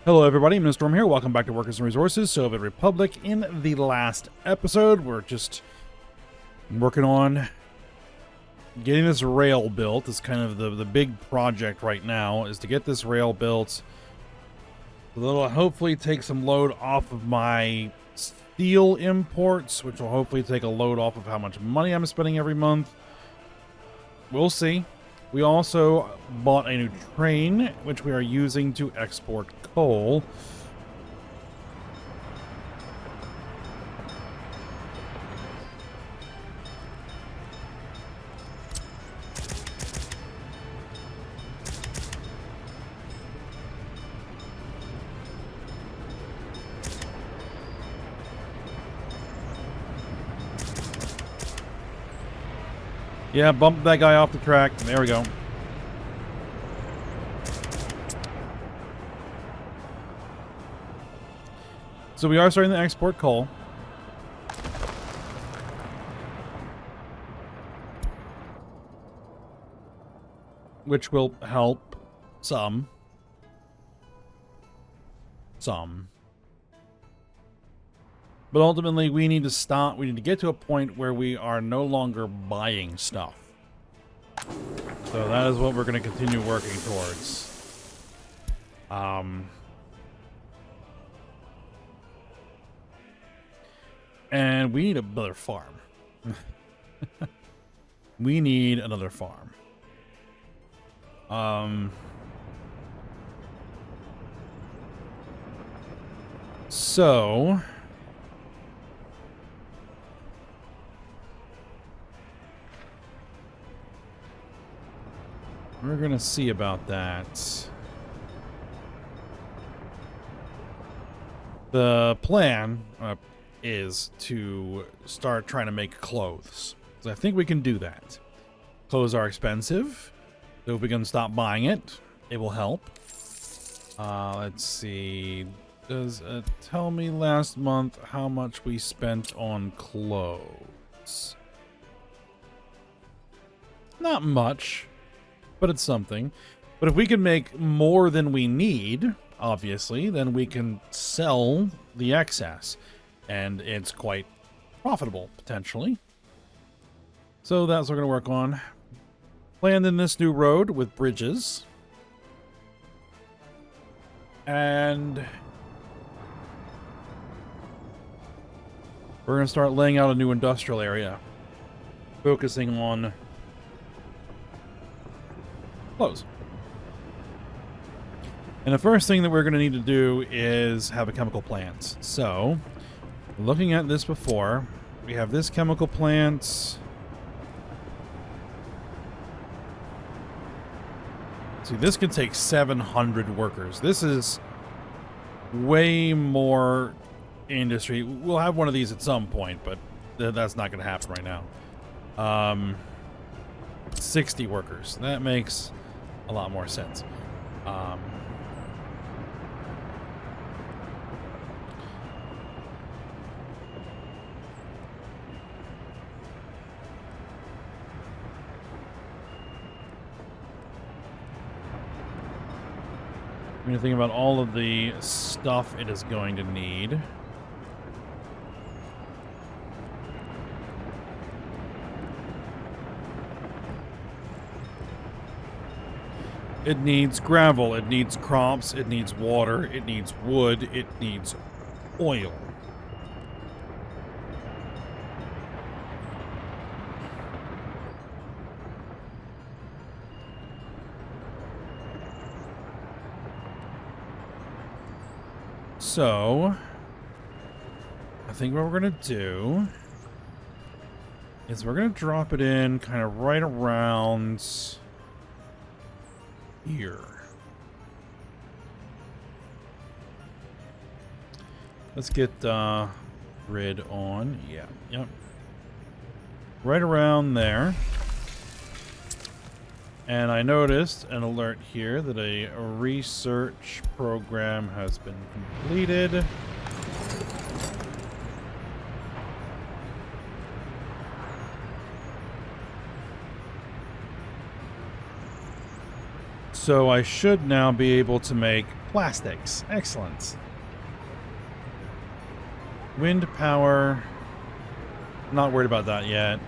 Hello everybody, Mr. Storm here. Welcome back to Workers and Resources, Soviet Republic. In the last episode, we're just working on getting this rail built. It's kind of the big project right now, is to get this rail built. That'll hopefully take some load off of my steel imports, which will hopefully take a load off of how much money I'm spending every month. We'll see. We also bought a new train, which we are using to export coal. Yeah, bump that guy off the track. There we go. So we are starting to export coal. Which will help some. But ultimately, we need to get to a point where we are no longer buying stuff. So that is what we're going to continue working towards. And we need another farm. We need another farm. So we're gonna see about that. The plan is to start trying to make clothes. So I think we can do that. Clothes are expensive, so if we can stop buying it, it will help. Let's see. Does it tell me last month how much we spent on clothes? Not much, but it's something. But if we can make more than we need, obviously, then we can sell the excess. And it's quite profitable, potentially. So that's what we're going to work on. Planned in this new road with bridges. And we're going to start laying out a new industrial area. Focusing on clothes. And the first thing that we're going to need to do is have a chemical plant. So, looking at this before, we have this chemical plant. See, this could take 700 workers. This is way more industry. We'll have one of these at some point, but that's not going to happen right now. 60 workers. That makes a lot more sense. When you think about all of the stuff it is going to need. It needs gravel, it needs crops, it needs water, it needs wood, it needs oil. So, I think what we're going to do is we're going to drop it in kind of right around here. Let's get grid on. Yeah, yep. Right around there. And I noticed an alert here that a research program has been completed. So I should now be able to make plastics. Excellent. Wind power. Not worried about that yet.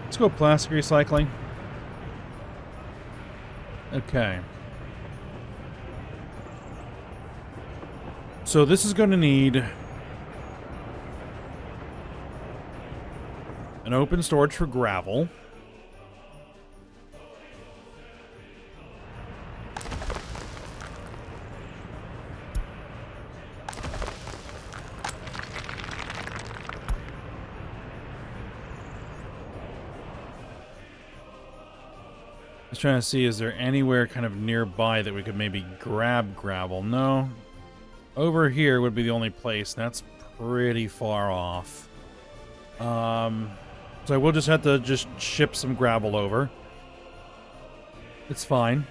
Let's go plastic recycling. Okay. So this is going to need an open storage for gravel. Just trying to see, is there anywhere kind of nearby that we could maybe grab gravel? No. Over here would be the only place. That's pretty far off. So I will just have to just ship some gravel over. It's fine.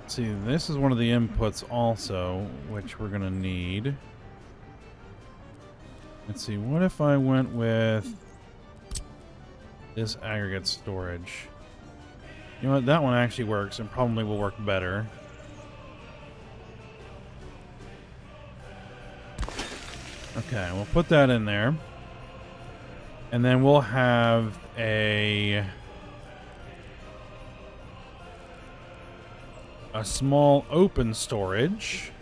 See, this is one of the inputs also, which we're going to need. Let's see, what if I went with this aggregate storage? You know what, that one actually works and probably will work better. Okay, we'll put that in there. And then we'll have a small open storage.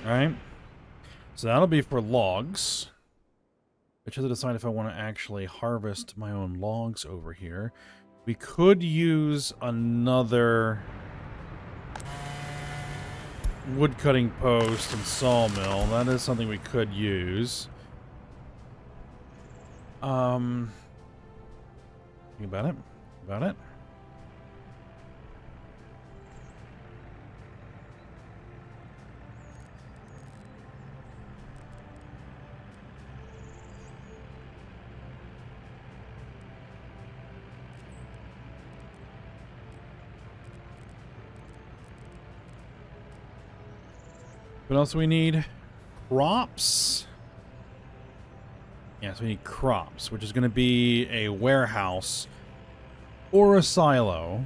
All right. So that'll be for logs. I have to decide if I want to actually harvest my own logs over here. We could use another wood cutting post and sawmill. That is something we could use. Think about it. About it. What else do we need? Crops. Yeah, so we need crops, which is going to be a warehouse or a silo.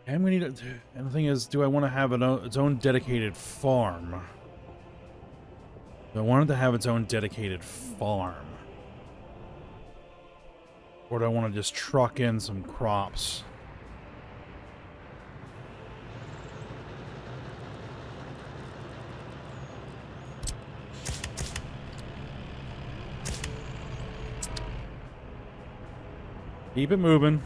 And we need and the thing is, do I want to have its own dedicated farm? Do I want it to have its own dedicated farm? Or do I want to just truck in some crops? Keep it moving.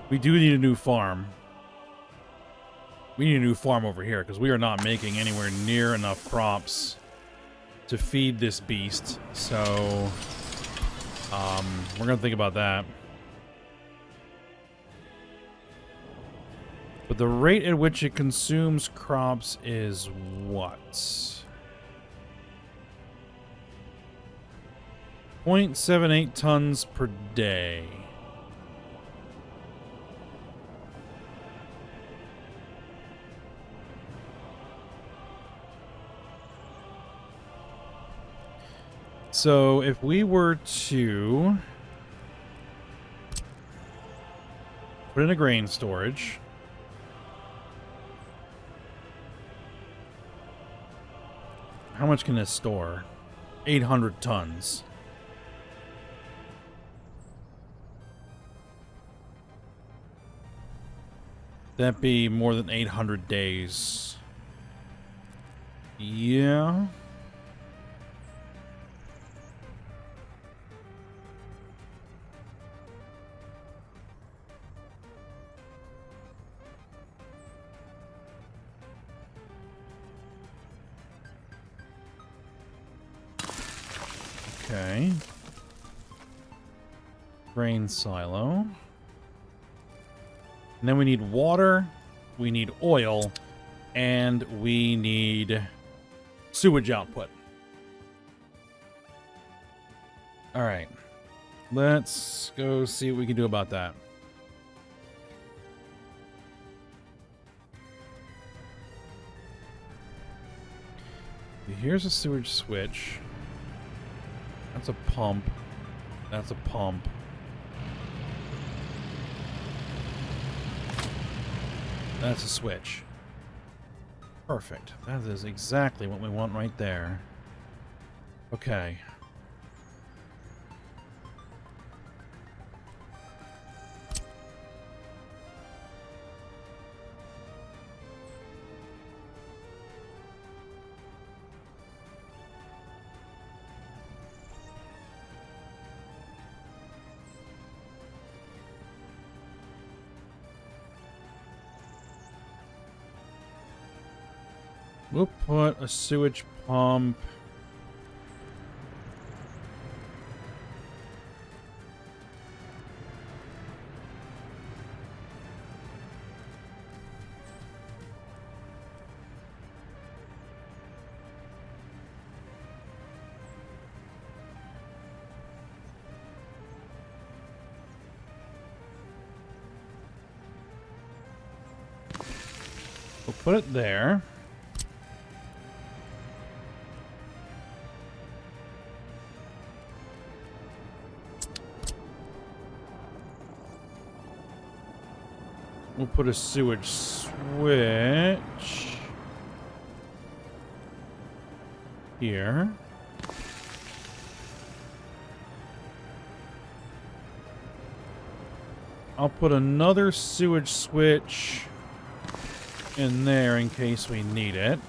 We do need a new farm. We need a new farm over here because we are not making anywhere near enough crops to feed this beast. So, we're going to think about that. But the rate at which it consumes crops is what? 0.78 tons per day. So if we were to put in a grain storage, how much can this store? 800 tons. That'd be more than 800 days. Yeah. Okay. Grain silo. And then we need water, we need oil, and we need sewage output. All right. Let's go see what we can do about that. Here's a sewage switch. That's a pump. That's a pump. That's a switch. Perfect. That is exactly what we want right there. Okay. We'll put a sewage pump. We'll put it there. We'll put a sewage switch here. I'll put another sewage switch in there in case we need it.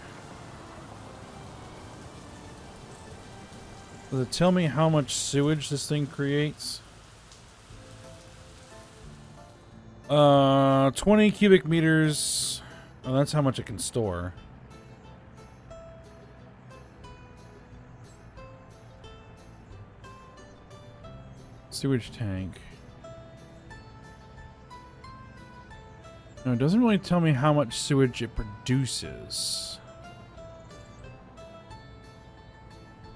Does it tell me how much sewage this thing creates? 20 cubic meters. Oh, that's how much it can store. Sewage tank. No, it doesn't really tell me how much sewage it produces.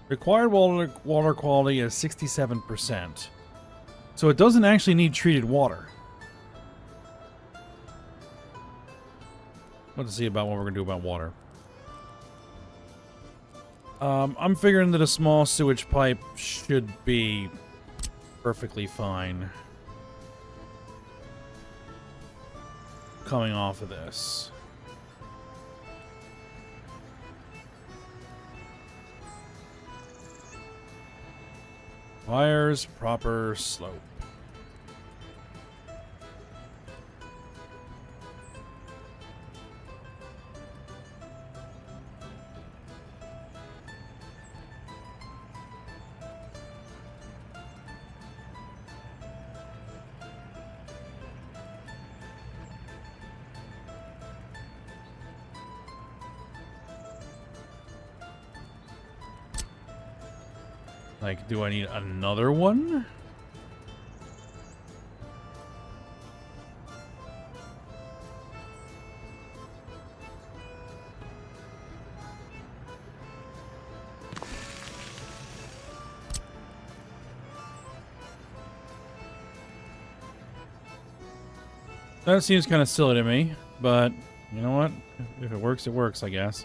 Required water quality is 67%. So it doesn't actually need treated water. Let's see about what we're going to do about water. I'm figuring that a small sewage pipe should be perfectly fine coming off of this. Wires, proper slope. Like, do I need another one? That seems kind of silly to me, but you know what? If it works, I guess.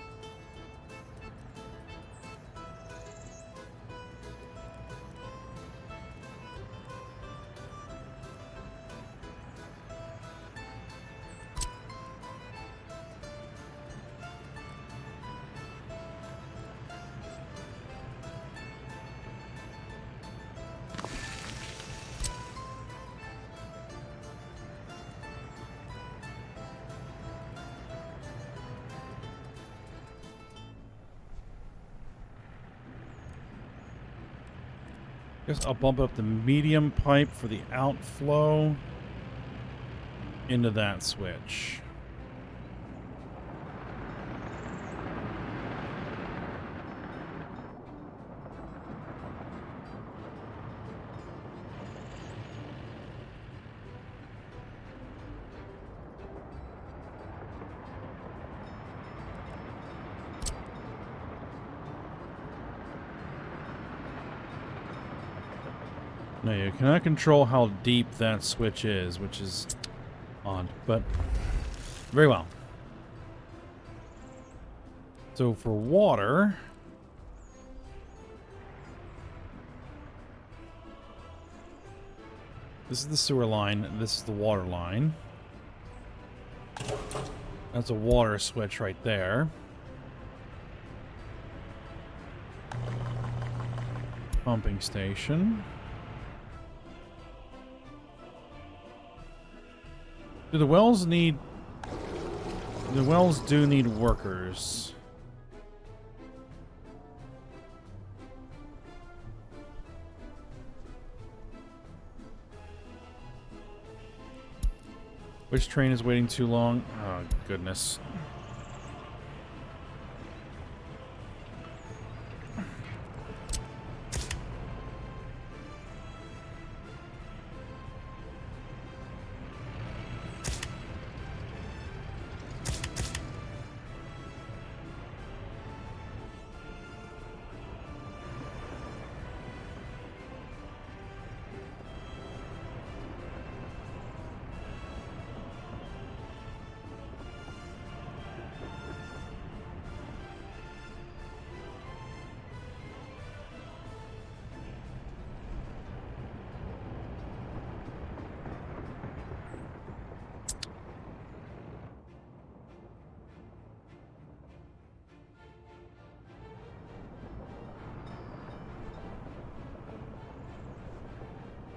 Guess I'll bump up the medium pipe for the outflow into that switch. No, you cannot control how deep that switch is, which is odd, but very well. So for water, this is the sewer line, this is the water line. That's a water switch right there. Pumping station. Do the wells need... The wells do need workers. Which train is waiting too long? Oh, goodness.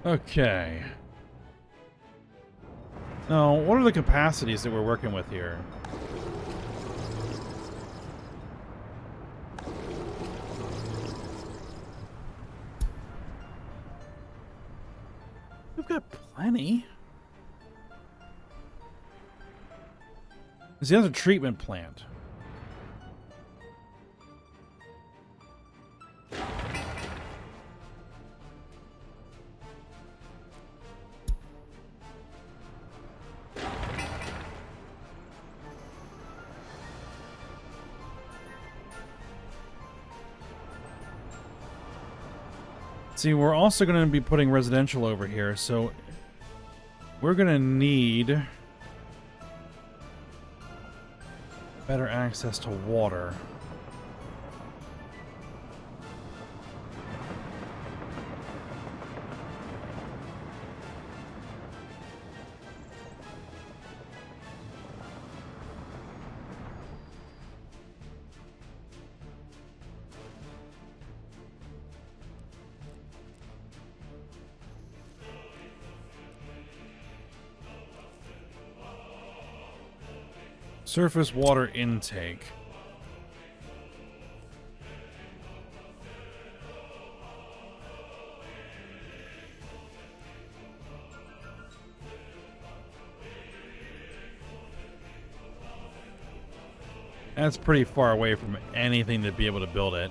Okay. Now, what are the capacities that we're working with here? We've got plenty. See, that's a treatment plant. See, we're also going to be putting residential over here, so we're going to need better access to water. Surface water intake. That's pretty far away from anything to be able to build it.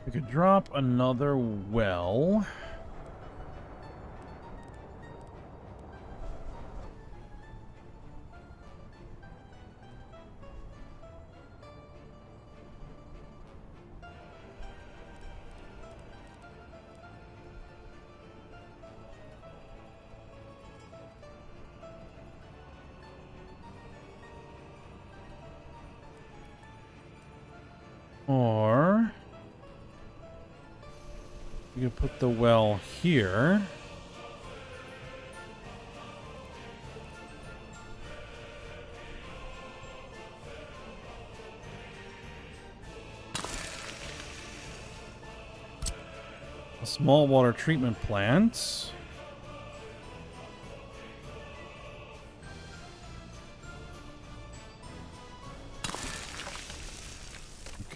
We could drop another well. Or you can put the well here. A small water treatment plant.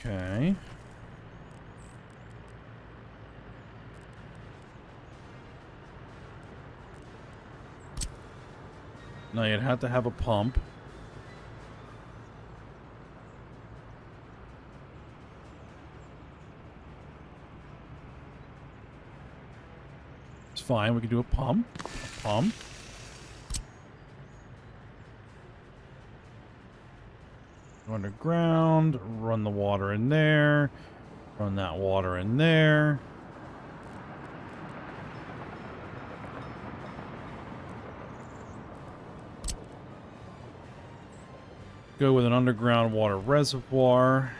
Okay. Now you'd have to have a pump. It's fine. We can do a pump. A pump. Go underground. Run the water in there. Run that water in there. Go with an underground water reservoir.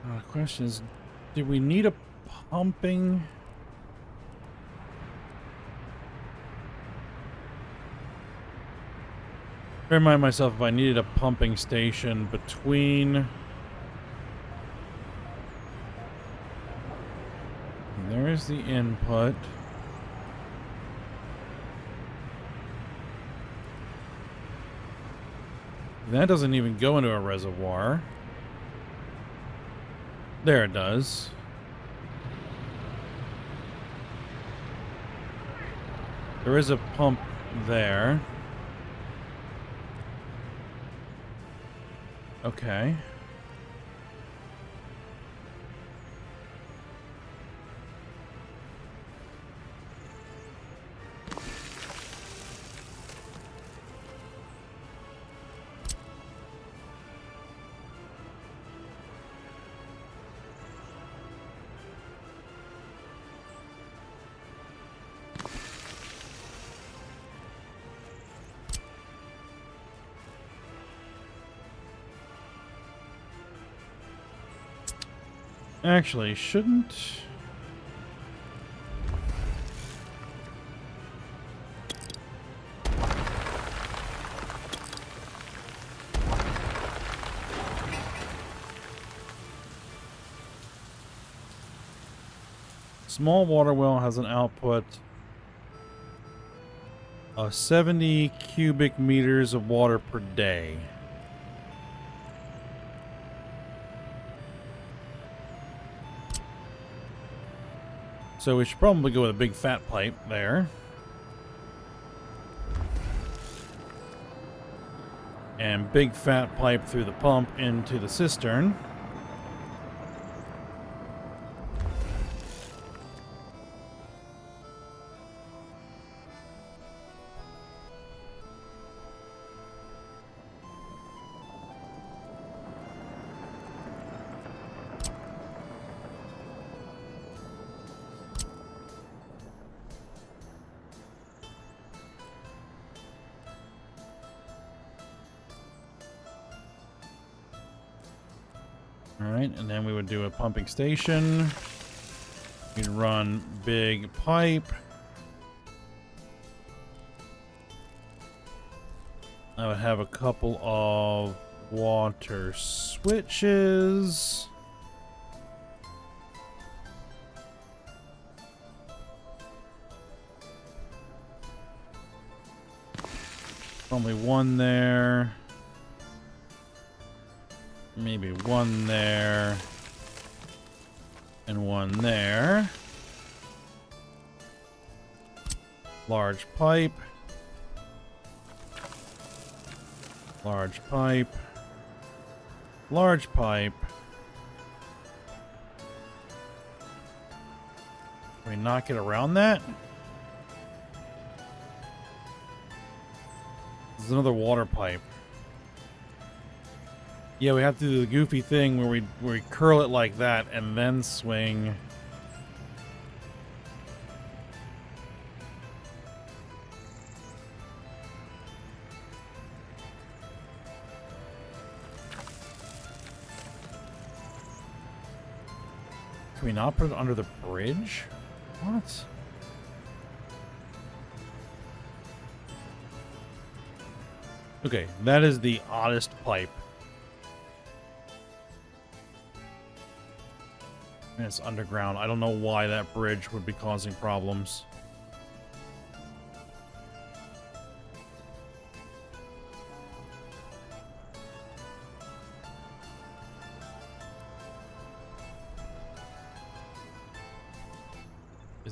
The question is, do we need a pumping? I remind myself if I needed a pumping station between. There's the input. That doesn't even go into a reservoir. There it does. There is a pump there. Okay. Actually, shouldn't... Small water well has an output of 70 cubic meters of water per day. So we should probably go with a big fat pipe there. And big fat pipe through the pump into the cistern. Alright, and then we would do a pumping station. We'd run big pipe. I would have a couple of water switches. Only one there. Maybe one there. And one there. Large pipe. Large pipe. Large pipe. Can we not get around that? There's another water pipe. Yeah, we have to do the goofy thing where we curl it like that and then swing. Can we not put it under the bridge? What? Okay, that is the oddest pipe. And it's underground. I don't know why that bridge would be causing problems.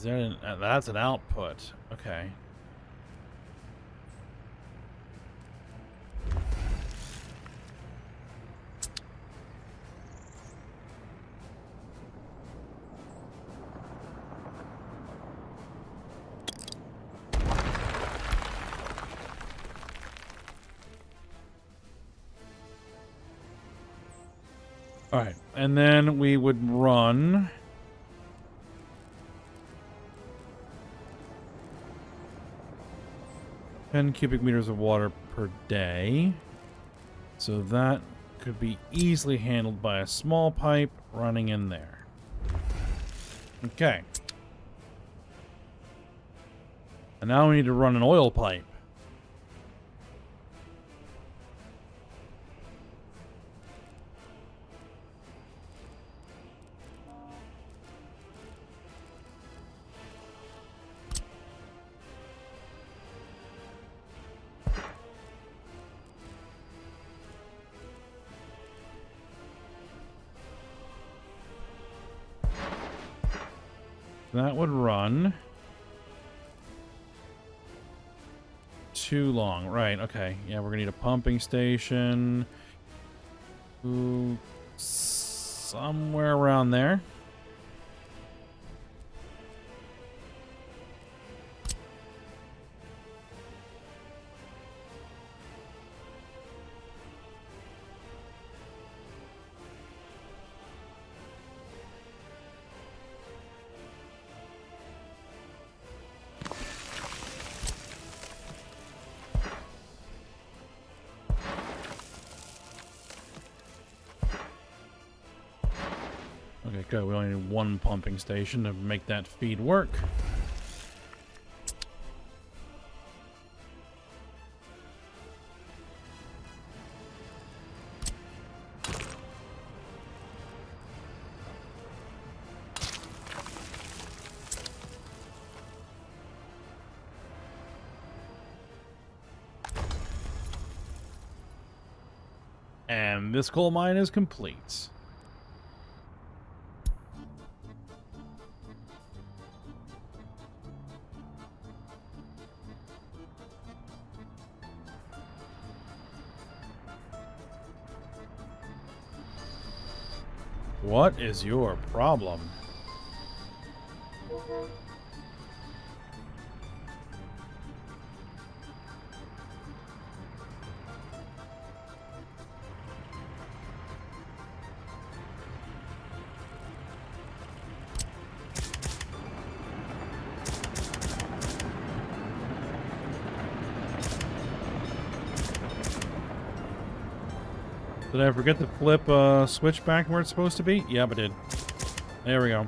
Is there that's an output. Okay. All right, and then we would run 10 cubic meters of water per day. So that could be easily handled by a small pipe running in there. Okay. And now we need to run an oil pipe. That would run too long. Right, okay. Yeah, we're gonna need a pumping station. Ooh, somewhere around there. Okay, good. We only need one pumping station to make that feed work. And this coal mine is complete. What is your problem? Did I forget to flip switch back where it's supposed to be? Yep, I did. There we go.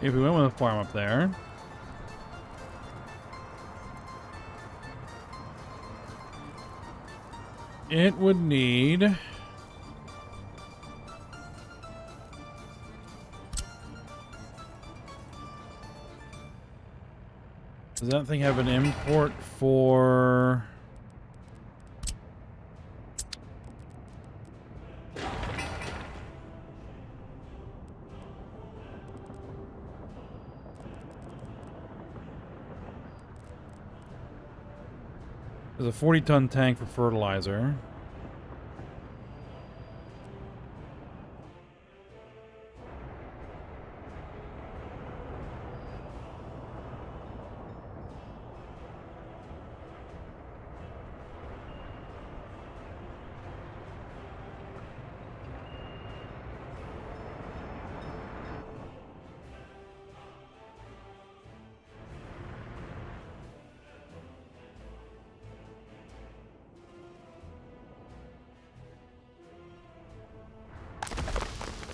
If we went with a farm up there, it would need does that thing have an import for There's a 40-ton tank for fertilizer.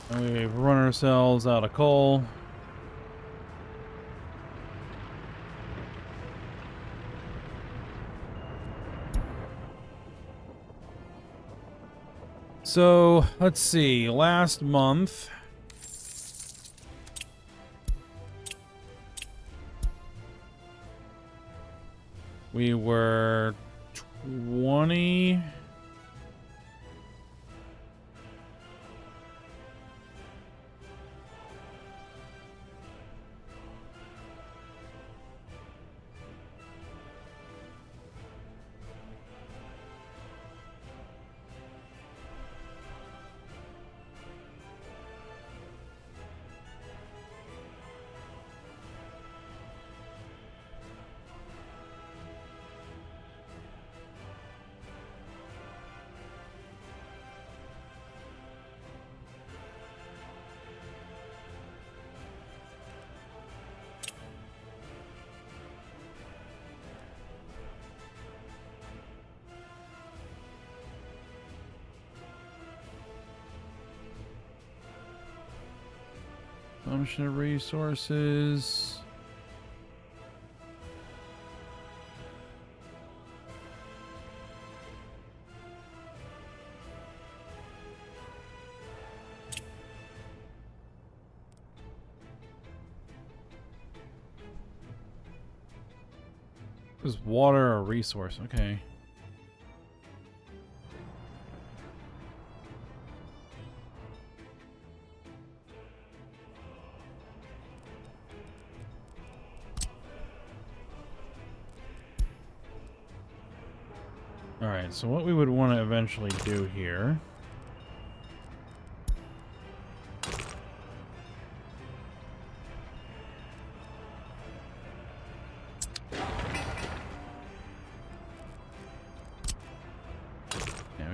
And we've run ourselves out of coal. So, let's see. Last month, we were 20... Consumption of resources. Is water a resource? Okay. Alright, so what we would want to eventually do here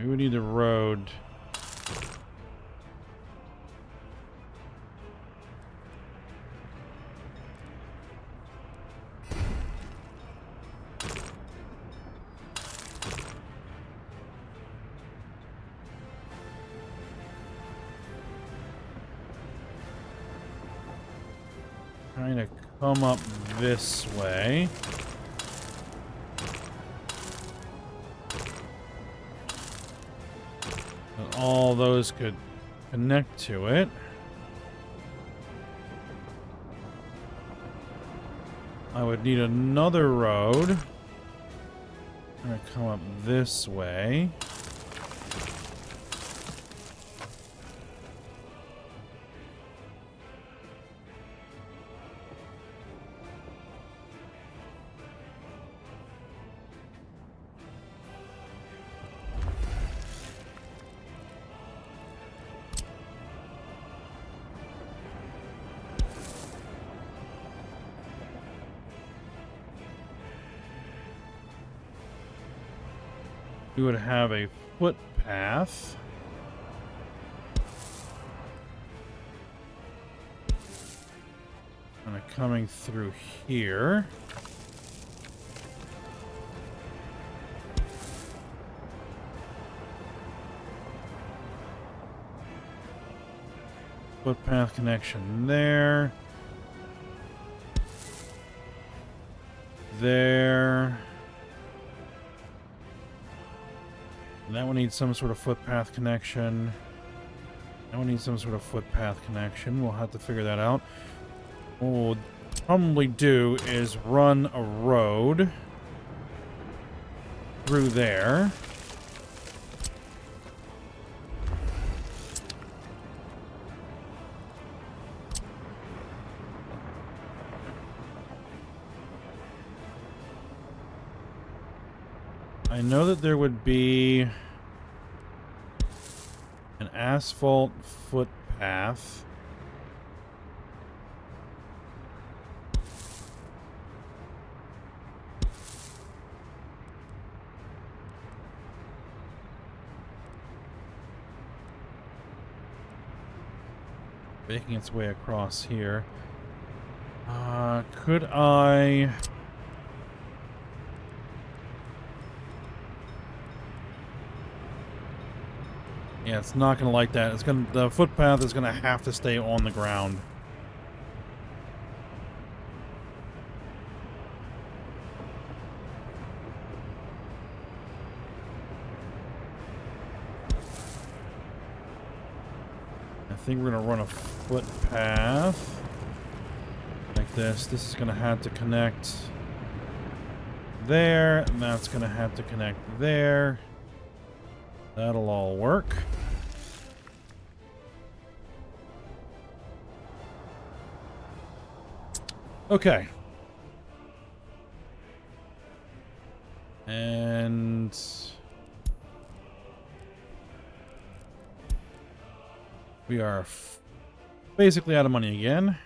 we would need a road. Trying to come up this way. All those could connect to it. I would need another road. I'm gonna come up this way. We would have a footpath. Kind of coming through here. Footpath connection there. There. That one needs some sort of footpath connection. That one needs some sort of footpath connection. We'll have to figure that out. What we'll probably do is run a road through there. I know that there would be an asphalt footpath. Making its way across here. Could I... Yeah, it's not gonna like that. It's gonna, the footpath is gonna have to stay on the ground. I think we're gonna run a footpath like this. This is gonna have to connect there, and that's gonna have to connect there. That'll all work. Okay. And we are basically out of money again.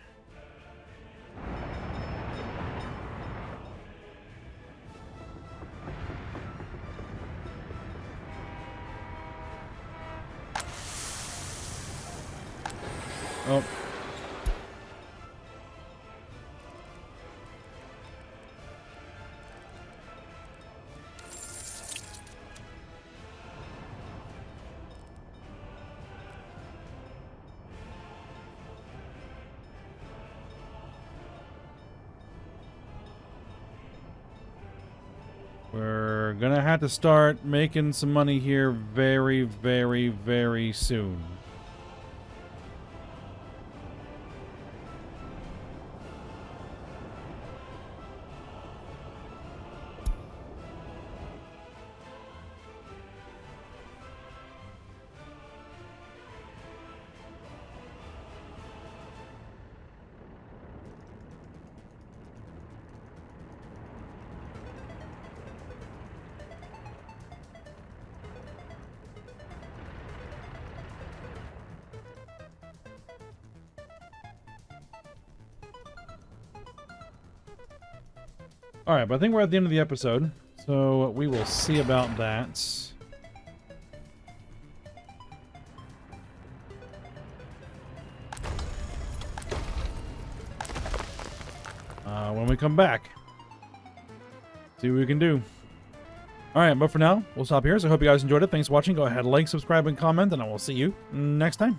Oh. We're gonna have to start making some money here very, very, very soon. Alright, but I think we're at the end of the episode, so we will see about that. When we come back. See what we can do. Alright, but for now, we'll stop here, so I hope you guys enjoyed it. Thanks for watching. Go ahead, like, subscribe, and comment, and I will see you next time.